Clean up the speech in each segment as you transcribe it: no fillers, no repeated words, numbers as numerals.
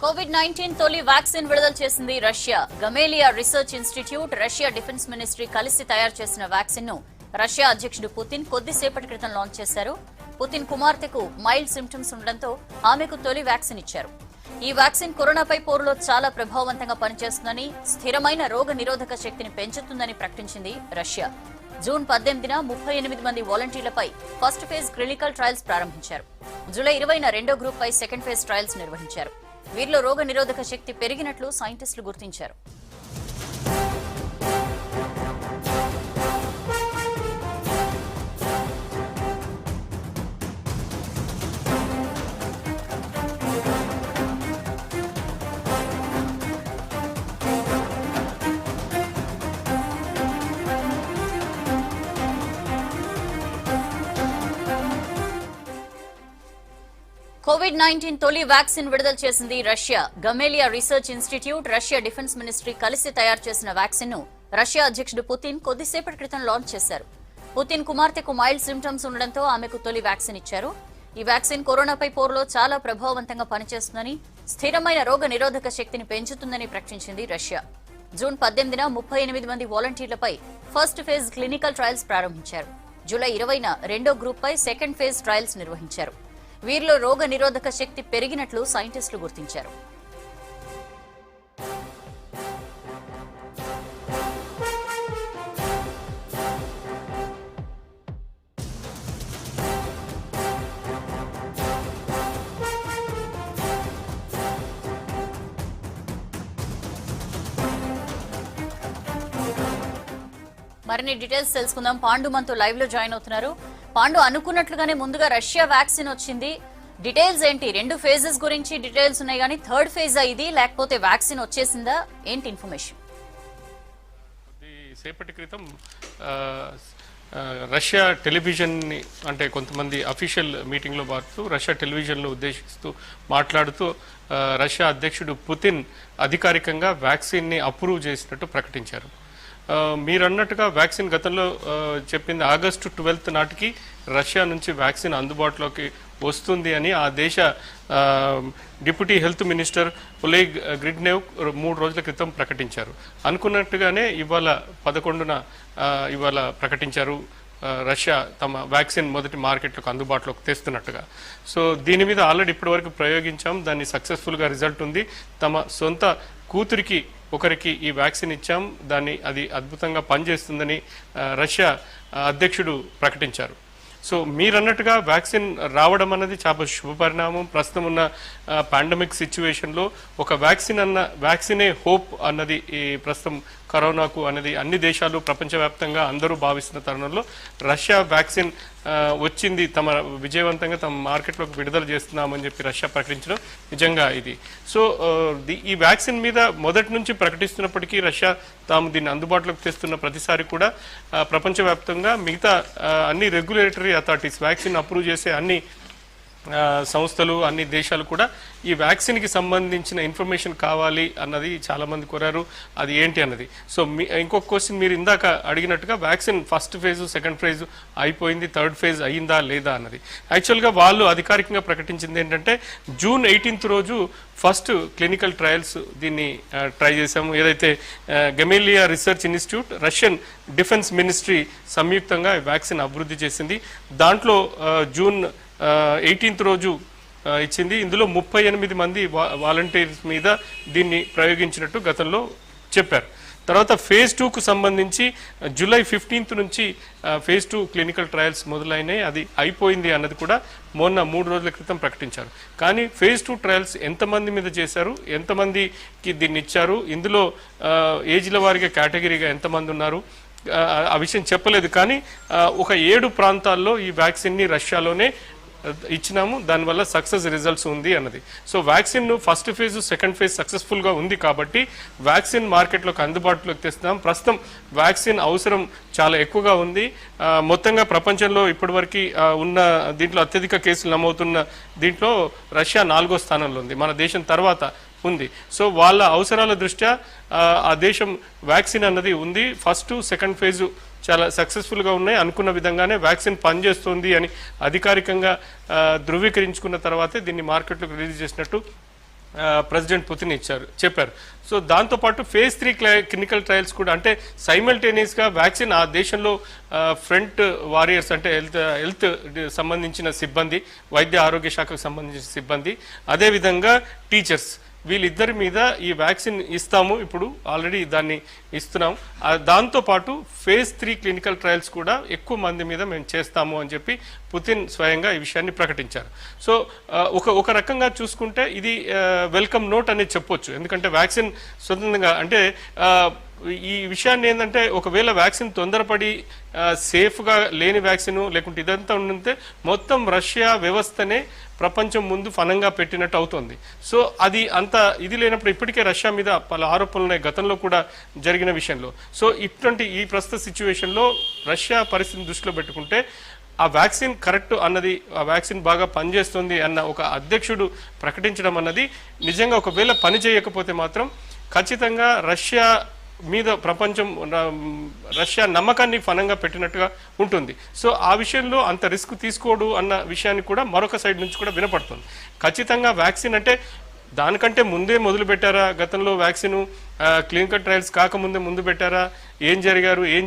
COVID-19 తొలి vaccine విడుదల చేసింది Russia. Gamaleya research institute, Russia defence ministry కలిసి తయారు చేసిన వ్యాక్సిన్ ను రష్యా అధ్యక్షుడు పుతిన్ కొద్దిసేపటి క్రితం లాంచ్ చేశారు. పుతిన్ కుమార్తెకు మైల్డ్ సింప్టమ్స్ ఉండడంతో ఆమెకు తొలి వ్యాక్సిన్ ఇచ్చారు. ఈ వ్యాక్సిన్ కరోనాపై పోరులో చాలా ప్రభావవంతంగా పనిచేస్తుందని, స్థిరమైన రోగ నిరోధక శక్తిని పెంచుతుందని ప్రకటించింది రష్యా. జూన్ 18న 38 మంది వాలంటీర్లపై ఫస్ట్ ఫేజ్ క్లినికల్ ట్రయల్స్ ప్రారంభించారు. జూలై 20న రెండో గ్రూప్ పై సెకండ్ ఫేజ్ ట్రయల్స్ నిర్వహించారు. వీరిలో రోగ నిరోధక శక్తి పెరిగినట్లు సైంటిస్టులు గుర్తించారు. కోవిడ్-19 తొలి వ్యాక్సిన్ విడుదల చేసింది Russia. Gamaleya research institute, Russia defence ministry కలిసి తయారు చేసిన వ్యాక్సిన్ ను రష్యా అధ్యక్షుడు పుతిన్ కొద్దిసేపటి క్రితం లాంచ్ చేశారు. పుతిన్ కుమార్తెకు మైల్డ్ సింప్టమ్స్ ఉండడంతో ఆమెకు తొలి వ్యాక్సిన్ ఇచ్చారు. ఈ వ్యాక్సిన్ కరోనాపై పోరులో చాలా ప్రభావవంతంగా పనిచేస్తుందని, స్థిరమైన రోగ నిరోధక శక్తిని పెంచుతుందని ప్రకటించింది రష్యా. జూన్ 18న 38 మంది వాలంటీర్లపై ఫస్ట్ ఫేజ్ క్లినికల్ ట్రయల్స్ ప్రారంభించారు. జూలై 20న రెండో గ్రూప్ పై సెకండ్ ఫేజ్ ట్రయల్స్ నిర్వహించారు. వీరిలో రోగ నిరోధక శక్తి పెరిగినట్లు సైంటిస్టులు గుర్తించారు. మరిన్ని డీటెయిల్స్ తెలుసుకుందాం. పాండు మనతో లైవ్ లో జాయిన్ అవుతున్నారు. పాండు, అనుకున్నట్లుగానే ముందుగా రష్యా వ్యాక్సిన్ వచ్చింది. డీటెయిల్స్ ఏంటి? రెండు ఫేజెస్ గురించి డీటెయిల్స్ ఉన్నాయి, కానీ థర్డ్ ఫేజ్ ఇది లేకపోతే వ్యాక్సిన్ వచ్చేసిందా? ఏంటి ఇన్ఫర్మేషన్? సేపటి క్రితం రష్యా టెలివిజన్ అంటే కొంతమంది అఫీషియల్ మీటింగ్లో రష్యా టెలివిజన్లో ఉద్దేశిస్తూ మాట్లాడుతూ రష్యా అధ్యక్షుడు పుతిన్ అధికారికంగా వ్యాక్సిన్ని అప్రూవ్ చేసినట్టు ప్రకటించారు. మీరు అన్నట్టుగా వ్యాక్సిన్ గతంలో చెప్పింది ఆగస్టు 12 నాటికి రష్యా నుంచి వ్యాక్సిన్ అందుబాటులోకి వస్తుంది అని ఆ దేశ డిప్యూటీ హెల్త్ మినిస్టర్ ఒలెగ్ గ్రిడ్నెవ్ 3 రోజుల క్రితం ప్రకటించారు. అనుకున్నట్టుగానే ఇవాళ 11న ఇవాళ ప్రకటించారు రష్యా తమ వ్యాక్సిన్ మొదటి మార్కెట్లకు అందుబాటులోకి తెస్తున్నట్టుగా. సో దీని మీద ఆల్రెడీ ఇప్పటివరకు ప్రయోగించాం, దాన్ని సక్సెస్ఫుల్గా రిజల్ట్ ఉంది. తమ సొంత కూతురికి ఒకరికి ఈ వ్యాక్సిన్ ఇచ్చాం, అది అద్భుతంగా పనిచేస్తుందని రష్యా అధ్యక్షుడు ప్రకటించారు. సో మీరన్నట్టుగా వ్యాక్సిన్ రావడం అన్నది చాలా శుభపరిణామం. ప్రస్తుతం ఉన్న పాండమిక్ సిచ్యువేషన్లో ఒక వ్యాక్సినే హోప్ అన్నది ఈ ప్రస్తుతం కరోనాకు అనేది అన్ని దేశాలు ప్రపంచవ్యాప్తంగా అందరూ భావిస్తున్న తరుణంలో రష్యా వ్యాక్సిన్ వచ్చింది, తమ విజయవంతంగా తమ మార్కెట్లోకి విడుదల చేస్తున్నామని చెప్పి రష్యా ప్రకటించడం నిజంగా ఇది. సో ఈ వ్యాక్సిన్ మీద మొదటి నుంచి ప్రకటిస్తున్నప్పటికీ రష్యా తాము దీన్ని అందుబాటులోకి తెస్తున్న ప్రతిసారి కూడా ప్రపంచవ్యాప్తంగా మిగతా అన్ని రెగ్యులేటరీ అథారిటీస్, వ్యాక్సిన్ అప్రూవ్ చేసే అన్ని సంస్థలు, అన్ని దేశాలు కూడా ఈ వ్యాక్సిన్కి సంబంధించిన ఇన్ఫర్మేషన్ కావాలి అన్నది చాలామంది కోరారు. అది ఏంటి అన్నది. సో ఇంకొక క్వశ్చన్ మీరు ఇందాక అడిగినట్టుగా vaccine first phase second phase అయిపోయింది, థర్డ్ ఫేజ్ అయ్యిందా లేదా అన్నది. యాక్చువల్గా వాళ్ళు అధికారికంగా ప్రకటించింది ఏంటంటే జూన్ 18 రోజు ఫస్ట్ క్లినికల్ ట్రయల్స్ దీన్ని ట్రై చేశాము. ఏదైతే Gamaleya research institute, Russian defence ministry సంయుక్తంగా వ్యాక్సిన్ అభివృద్ధి చేసింది. దాంట్లో జూన్ 18 రోజు ఇచ్చింది. ఇందులో 38 మంది వాలంటీర్స్ మీద దీన్ని ప్రయోగించినట్టు గతంలో చెప్పారు. తర్వాత ఫేజ్ 2కు సంబంధించి జూలై 15 నుంచి ఫేజ్ 2 క్లినికల్ ట్రయల్స్ మొదలైనాయి. అది అయిపోయింది అన్నది కూడా మొన్న 3 రోజుల క్రితం ప్రకటించారు. కానీ ఫేజ్ 2 ట్రయల్స్ ఎంతమంది మీద చేశారు, ఎంతమందికి దీన్ని ఇచ్చారు, ఇందులో ఏజ్ల వారిగా కేటగిరీగా ఎంతమంది ఉన్నారు, ఆ విషయం చెప్పలేదు. కానీ ఒక 7 ప్రాంతాల్లో ఈ వ్యాక్సిన్ని రష్యాలోనే ఇచ్చినాము, దానివల్ల సక్సెస్ రిజల్ట్స్ ఉంది అన్నది. So vaccine first phase second phase సక్సెస్ఫుల్గా ఉంది కాబట్టి వ్యాక్సిన్ మార్కెట్లోకి అందుబాటులోకి తెస్తున్నాం. ప్రస్తుతం వ్యాక్సిన్ అవసరం చాలా ఎక్కువగా ఉంది. మొత్తంగా ప్రపంచంలో ఇప్పటివరకు ఉన్న దీంట్లో అత్యధిక కేసులు నమోదుతున్న దీంట్లో రష్యా 4వ స్థానంలో ఉంది, మన దేశం తర్వాత ఉంది. సో వాళ్ళ అవసరాల దృష్ట్యా ఆ దేశం వ్యాక్సిన్ అన్నది ఉంది. ఫస్ట్ సెకండ్ ఫేజ్ చాలా సక్సెస్ఫుల్గా ఉన్నాయి, అనుకున్న విధంగానే వ్యాక్సిన్ పనిచేస్తుంది అని అధికారికంగా ధృవీకరించుకున్న తర్వాతే దీన్ని మార్కెట్లోకి రిలీజ్ చేసినట్టు ప్రెసిడెంట్ పుతిన్ చెప్పారు. సో దాంతోపాటు ఫేజ్ 3 క్లినికల్ ట్రయల్స్ కూడా, అంటే సైమల్టేనియస్గా వ్యాక్సిన్ ఆ దేశంలో ఫ్రంట్ వారియర్స్ అంటే హెల్త్ సంబంధించిన సిబ్బంది, వైద్య ఆరోగ్య శాఖకు సంబంధించిన సిబ్బంది, అదేవిధంగా టీచర్స్, వీళ్ళిద్దరి మీద ఈ వ్యాక్సిన్ ఇస్తాము, ఇప్పుడు ఆల్రెడీ దాన్ని ఇస్తున్నాం. దాంతోపాటు ఫేజ్ 3 క్లినికల్ ట్రయల్స్ కూడా ఎక్కువ మంది మీద మేము చేస్తాము అని చెప్పి పుతిన్ స్వయంగా ఈ విషయాన్ని ప్రకటించారు. సో ఒక రకంగా చూసుకుంటే ఇది వెల్కమ్ నోట్ అనేది చెప్పొచ్చు. ఎందుకంటే వ్యాక్సిన్ స్వతంత్రంగా అంటే ఈ విషయాన్ని ఏంటంటే ఒకవేళ వ్యాక్సిన్ తొందరపడి సేఫ్గా లేని వ్యాక్సిన్ లేకుంటే ఇదంతా ఉంటే మొత్తం రష్యా వ్యవస్థనే ప్రపంచం ముందు ఫనంగా పెట్టినట్టు అవుతుంది. సో అది అంత ఇది లేనప్పుడు ఇప్పటికే రష్యా మీద పలు ఆరోపణలు ఉన్నాయి గతంలో కూడా జరిగిన విషయంలో. సో ఇటువంటి ఈ ప్రస్తుత సిచ్యువేషన్లో రష్యా పరిస్థితిని దృష్టిలో పెట్టుకుంటే ఆ వ్యాక్సిన్ కరెక్ట్ అన్నది, ఆ వ్యాక్సిన్ బాగా పనిచేస్తుంది అన్న ఒక అధ్యక్షుడు ప్రకటించడం అన్నది నిజంగా ఒకవేళ పని చేయకపోతే మాత్రం ఖచ్చితంగా రష్యా మీద ప్రపంచం రష్యా నమ్మకాన్ని ఫనంగా పెట్టినట్టుగా ఉంటుంది. సో ఆ విషయంలో అంత రిస్క్ తీసుకోడు అన్న విషయాన్ని కూడా మరొక సైడ్ నుంచి కూడా వినపడుతుంది. ఖచ్చితంగా వ్యాక్సిన్ అంటే దానికంటే ముందే మొదలు పెట్టారా, గతంలో వ్యాక్సిన్ క్లినికల్ ట్రయల్స్ కాకముందే ముందు పెట్టారా, ఏం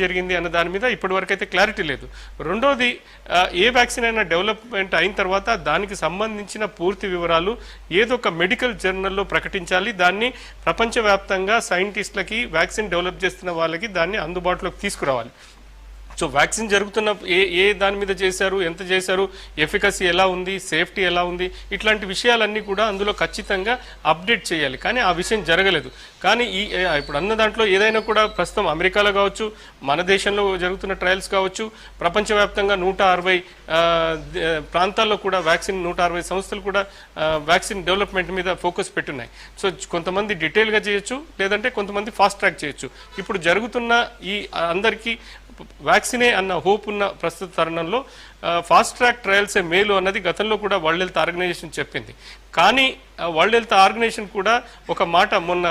జరిగింది అన్న దాని మీద ఇప్పటివరకు అయితే క్లారిటీ లేదు. రెండోది, ఏ వ్యాక్సిన్ అయినా డెవలప్మెంట్ అయిన తర్వాత దానికి సంబంధించిన పూర్తి వివరాలు ఏదో ఒక మెడికల్ జర్నల్లో ప్రకటించాలి. దాన్ని ప్రపంచవ్యాప్తంగా సైంటిస్టులకి, వ్యాక్సిన్ డెవలప్ చేస్తున్న వాళ్ళకి దాన్ని అందుబాటులోకి తీసుకురావాలి. సో వ్యాక్సిన్ జరుగుతున్న ఏ దాని మీద చేశారు, ఎంత చేశారు, ఎఫికసీ ఎలా ఉంది, సేఫ్టీ ఎలా ఉంది, ఇట్లాంటి విషయాలన్నీ కూడా అందులో ఖచ్చితంగా అప్డేట్ చేయాలి. కానీ ఆ విషయం జరగలేదు. కానీ ఇప్పుడు అన్న దాంట్లో ఏదైనా కూడా ప్రస్తుతం అమెరికాలో కావచ్చు, మన దేశంలో జరుగుతున్న ట్రయల్స్ కావచ్చు, ప్రపంచవ్యాప్తంగా 160 ప్రాంతాల్లో కూడా వ్యాక్సిన్ 160 సంస్థలు కూడా వ్యాక్సిన్ డెవలప్మెంట్ మీద ఫోకస్ పెట్టున్నాయి. సో కొంతమంది డీటెయిల్గా చేయొచ్చు, లేదంటే కొంతమంది ఫాస్ట్ ట్రాక్ చేయొచ్చు. ఇప్పుడు జరుగుతున్న ఈ అందరికీ వ్యాక్సినే అన్న హోప్ ఉన్న ప్రస్తుత తరుణంలో ఫాస్ట్ ట్రాక్ ట్రయల్సే మేలు అన్నది గతంలో కూడా వరల్డ్ హెల్త్ ఆర్గనైజేషన్ చెప్పింది. కానీ వరల్డ్ హెల్త్ ఆర్గనైజేషన్ కూడా ఒక మాట మొన్న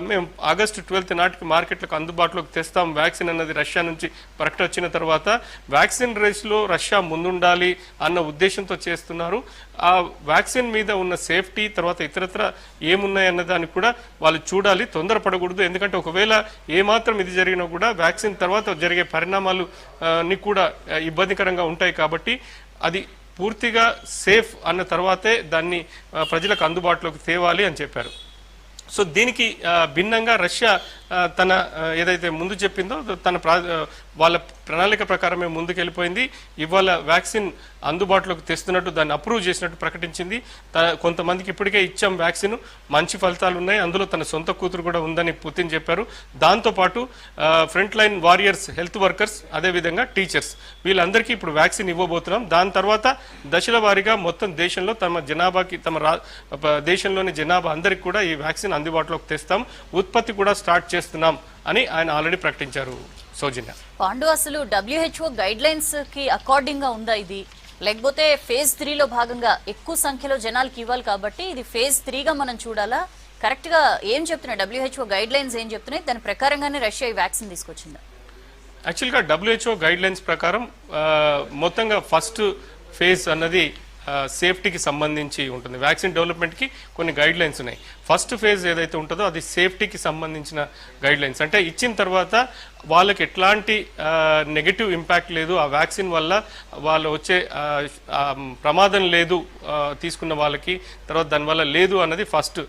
మేము ఆగస్టు 12 నాటికి మార్కెట్లకు అందుబాటులోకి తెస్తాం వ్యాక్సిన్ అన్నది రష్యా నుంచి ప్రకటన వచ్చిన తర్వాత వ్యాక్సిన్ రేస్లో రష్యా ముందుండాలి అన్న ఉద్దేశంతో చేస్తున్నారు. ఆ వ్యాక్సిన్ మీద ఉన్న సేఫ్టీ తర్వాత ఇతరత్ర ఏమున్నాయన్న దానికి కూడా వాళ్ళు చూడాలి, తొందరపడకూడదు. ఎందుకంటే ఒకవేళ ఏమాత్రం ఇది జరిగినా కూడా వ్యాక్సిన్ తర్వాత జరిగే పరిణామాలు కూడా ఇబ్బందికరంగా ఉంటాయి. కాబట్టి అది పూర్తిగా సేఫ్ అన్న తర్వాతే దాన్ని ప్రజలకు అందుబాటులోకి తేవాలి అని చెప్పారు. సో దీనికి భిన్నంగా రష్యా తన ఏదైతే ముందు చెప్పిందో వాళ్ళ ప్రణాళిక ప్రకారమే ముందుకెళ్ళిపోయింది. ఇవాళ వ్యాక్సిన్ అందుబాటులోకి తెస్తున్నట్టు, దాన్ని అప్రూవ్ చేసినట్టు ప్రకటించింది. కొంతమందికి ఇప్పటికే ఇచ్చాం వ్యాక్సిన్, మంచి ఫలితాలు ఉన్నాయి, అందులో తన సొంత కూతురు కూడా ఉందని పుతిన్ చెప్పారు. దాంతోపాటు front line warriors, health workers, అదేవిధంగా టీచర్స్, వీళ్ళందరికీ ఇప్పుడు వ్యాక్సిన్ ఇవ్వబోతున్నాం. దాని తర్వాత దశల వారీగా మొత్తం దేశంలో తమ జనాభాకి, దేశంలోని జనాభా అందరికి కూడా ఈ వ్యాక్సిన్ అందుబాటులోకి తెస్తాం, ఉత్పత్తి కూడా స్టార్ట్ చేస్తున్నాం అని ఆయన ఆల్రెడీ ప్రకటించారు. సౌజన్య పాండు, అసలు WHO గైడ్ లైన్స్ కి అకార్డింగ్ గా ఉందా ఇది, లేకపోతే ఫేజ్ 3లో భాగంగా ఎక్కువ సంఖ్యలో జనాలకి ఇవ్వాలి కాబట్టి ఇది ఫేజ్ 3గా మనం చూడాలా? కరెక్ట్ గా ఏం చెప్తున్నాయి WHO గైడ్ లైన్స్, ఏం చెప్తున్నాయి, దాని ప్రకారంగానే రష్యా ఈ వ్యాక్సిన్ తీసుకొచ్చిందా? యాక్చువల్గా WHO గైడ్ లైన్స్ ప్రకారం మొత్తంగా ఫస్ట్ ఫేజ్ అన్నది సేఫ్టీకి సంబంధించి ఉంటుంది. వ్యాక్సిన్ డెవలప్మెంట్కి కొన్ని గైడ్ లైన్స్ ఉన్నాయి. ఫస్ట్ ఫేజ్ ఏదైతే ఉంటుందో అది సేఫ్టీకి సంబంధించిన గైడ్ లైన్స్. అంటే ఇచ్చిన తర్వాత వాళ్ళకి ఎట్లాంటి నెగటివ్ ఇంపాక్ట్ లేదు, ఆ వ్యాక్సిన్ వల్ల వాళ్ళు వచ్చే ప్రమాదం లేదు తీసుకున్న వాళ్ళకి, తర్వాత దానివల్ల లేదు అన్నది ఫస్ట్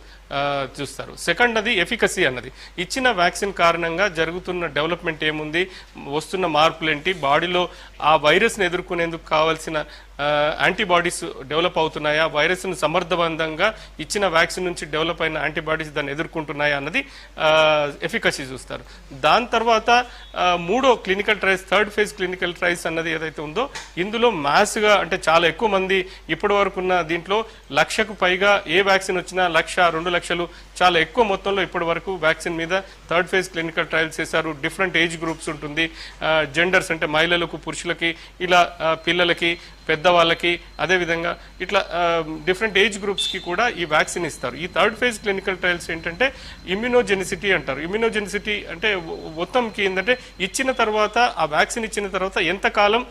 చూస్తారు. సెకండ్ అది ఎఫికసీ అన్నది, ఇచ్చిన వ్యాక్సిన్ కారణంగా జరుగుతున్న డెవలప్మెంట్ ఏముంది, వస్తున్న మార్పులు ఏంటి, బాడీలో ఆ వైరస్ని ఎదుర్కొనేందుకు కావాల్సిన యాంటీబాడీస్ డెవలప్ అవుతున్నాయా, వైరస్ను సమర్థవంతంగా ఇచ్చిన వ్యాక్సిన్ నుంచి డెవలప్ అయిన యాంటీబాడీస్ దాన్ని ఎదుర్కొంటున్నాయా అన్నది ఎఫికసీ చూస్తారు. దాని తర్వాత మూడో clinical trials, third phase clinical trials అన్నది ఏదైతే ఉందో ఇందులో మ్యాస్గా, అంటే చాలా ఎక్కువ మంది ఇప్పటి వరకు ఉన్న దీంట్లో 1,00,000కు పైగా ఏ వ్యాక్సిన్ వచ్చినా 1,00,000, 2,00,000 చాలా ఎక్కువ మొత్తంలో ఇప్పటి వరకు వ్యాక్సిన్ మీద థర్డ్ ఫేజ్ క్లినికల్ ట్రయల్స్ చేశారు. డిఫరెంట్ ఏజ్ గ్రూప్స్ ఉంటుంది, జెండర్స్ అంటే మహిళలకు, పురుషులకి, ఇలా పిల్లలకి, పెద్దవాళ్ళకి, అదేవిధంగా ఇట్లా డిఫరెంట్ ఏజ్ గ్రూప్స్కి కూడా ఈ వ్యాక్సిన్ ఇస్తారు. ఈ థర్డ్ ఫేజ్ క్లినికల్ ట్రయల్స్ ఏంటంటే ఇమ్యునోజెనిసిటీ అంటారు. ఇమ్యునోజెనిసిటీ అంటే మొత్తంకి ఏంటంటే ఇచ్చిన తర్వాత, ఆ వ్యాక్సిన్ ఇచ్చిన తర్వాత ఎంతకాలం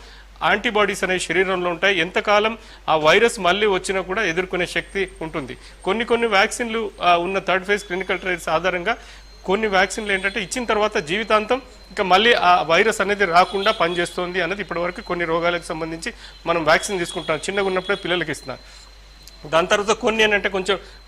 యాంటీబాడీస్ అనే శరీరంలో ఉంటాయి. ఎంతకాలం ఆ వైరస్ మళ్ళీ వచ్చినా కూడా ఎదుర్కొనే శక్తి ఉంటుంది. కొన్ని వ్యాక్సిన్లు ఉన్న థర్డ్ ఫేజ్ క్లినికల్ ట్రయల్స్ ఆధారంగా కొన్ని వ్యాక్సిన్లు ఏంటంటే ఇచ్చిన తర్వాత జీవితాంతం ఇంకా మళ్ళీ ఆ వైరస్ అనేది రాకుండా పనిచేస్తుంది అనేది ఇప్పటివరకు కొన్ని రోగాలకు సంబంధించి మనం వ్యాక్సిన్ తీసుకుంటాం. చిన్నగా ఉన్నప్పుడే పిల్లలకి ఇస్తున్నాం. దాని తర్వాత కొన్ని ఏంటంటే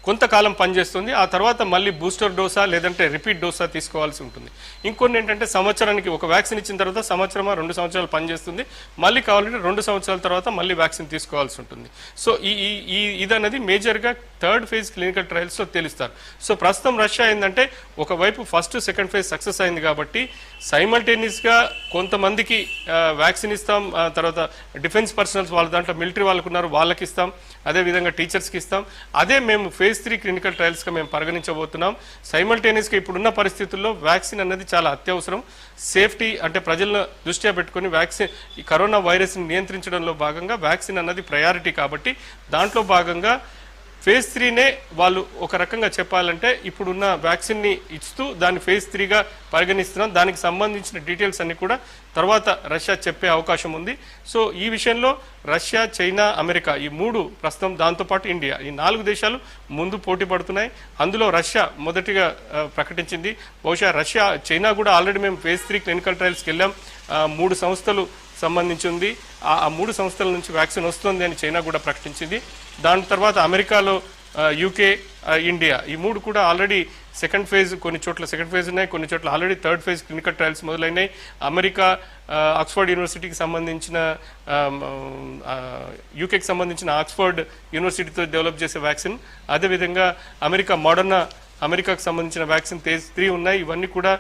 కొంతకాలం పనిచేస్తుంది. ఆ తర్వాత మళ్ళీ బూస్టర్ డోసా లేదంటే రిపీట్ డోసా తీసుకోవాల్సి ఉంటుంది. ఇంకొన్ని ఏంటంటే సంవత్సరానికి ఒక వ్యాక్సిన్ ఇచ్చిన తర్వాత సంవత్సరమా 2 సంవత్సరాలు పనిచేస్తుంది. మళ్ళీ కావాలంటే 2 సంవత్సరాల తర్వాత మళ్ళీ వ్యాక్సిన్ తీసుకోవాల్సి ఉంటుంది. సో ఇదన్నది మేజర్గా థర్డ్ ఫేజ్ క్లినికల్ ట్రయల్స్లో తెలుస్తారు. సో ప్రస్తుతం రష్యా ఏంటంటే ఒకవైపు ఫస్ట్ సెకండ్ ఫేజ్ సక్సెస్ అయింది కాబట్టి సైమల్టేనియస్గా కొంతమందికి వ్యాక్సిన్ ఇస్తాం. తర్వాత డిఫెన్స్ పర్సనల్స్ వాళ్ళ దాంట్లో మిలిటరీ వాళ్ళకు ఉన్నారు, వాళ్ళకి ఇస్తాం. అదేవిధంగా టీచర్స్కి ఇస్తాం. అదే మేము ఫేజ్ 3 క్లినికల్ ట్రయల్స్గా మేము పరిగణించబోతున్నాం. సైమల్టేనియస్గా ఇప్పుడున్న పరిస్థితుల్లో వ్యాక్సిన్ అనేది చాలా అత్యవసరం. సేఫ్టీ అంటే ప్రజలను దృష్ట్యా పెట్టుకుని వ్యాక్సిన్ ఈ కరోనా వైరస్ని నియంత్రించడంలో భాగంగా వ్యాక్సిన్ అన్నది ప్రయారిటీ కాబట్టి దాంట్లో భాగంగా ఫేజ్ 3నే వాళ్ళు ఒక రకంగా చెప్పాలంటే ఇప్పుడున్న వ్యాక్సిన్ని ఇస్తూ దాన్ని ఫేజ్ 3గా పరిగణిస్తున్నాం. దానికి సంబంధించిన డీటెయిల్స్ అన్ని కూడా తర్వాత రష్యా చెప్పే అవకాశం ఉంది. సో ఈ విషయంలో రష్యా, చైనా, అమెరికా ఈ 3 ప్రస్తుతం, దాంతోపాటు ఇండియా, ఈ 4 దేశాలు ముందు పోటీ పడుతున్నాయి. అందులో రష్యా మొదటిగా ప్రకటించింది. బహుశా రష్యా, చైనా కూడా ఆల్రెడీ మేము ఫేజ్ 3 క్లినికల్ ట్రయల్స్కి వెళ్ళాం. 3 సంస్థలు సంబంధించి ఉంది. ఆ 3 సంస్థల నుంచి వ్యాక్సిన్ వస్తుంది అని చైనా కూడా ప్రకటించింది. దాని తర్వాత అమెరికాలో యూకే, ఇండియా ఈ 3 కూడా ఆల్రెడీ సెకండ్ ఫేజ్, కొన్ని చోట్ల సెకండ్ ఫేజ్ ఉన్నాయి, కొన్ని చోట్ల already third phase clinical trials మొదలైనాయి. అమెరికా ఆక్స్ఫర్డ్ యూనివర్సిటీకి సంబంధించిన, యూకేకి సంబంధించిన ఆక్స్ఫర్డ్ యూనివర్సిటీతో డెవలప్ చేసే వ్యాక్సిన్, అదేవిధంగా అమెరికా మోడర్నా, అమెరికాకు సంబంధించిన వ్యాక్సిన్ ఫేజ్ 3 ఉన్నాయి. ఇవన్నీ కూడా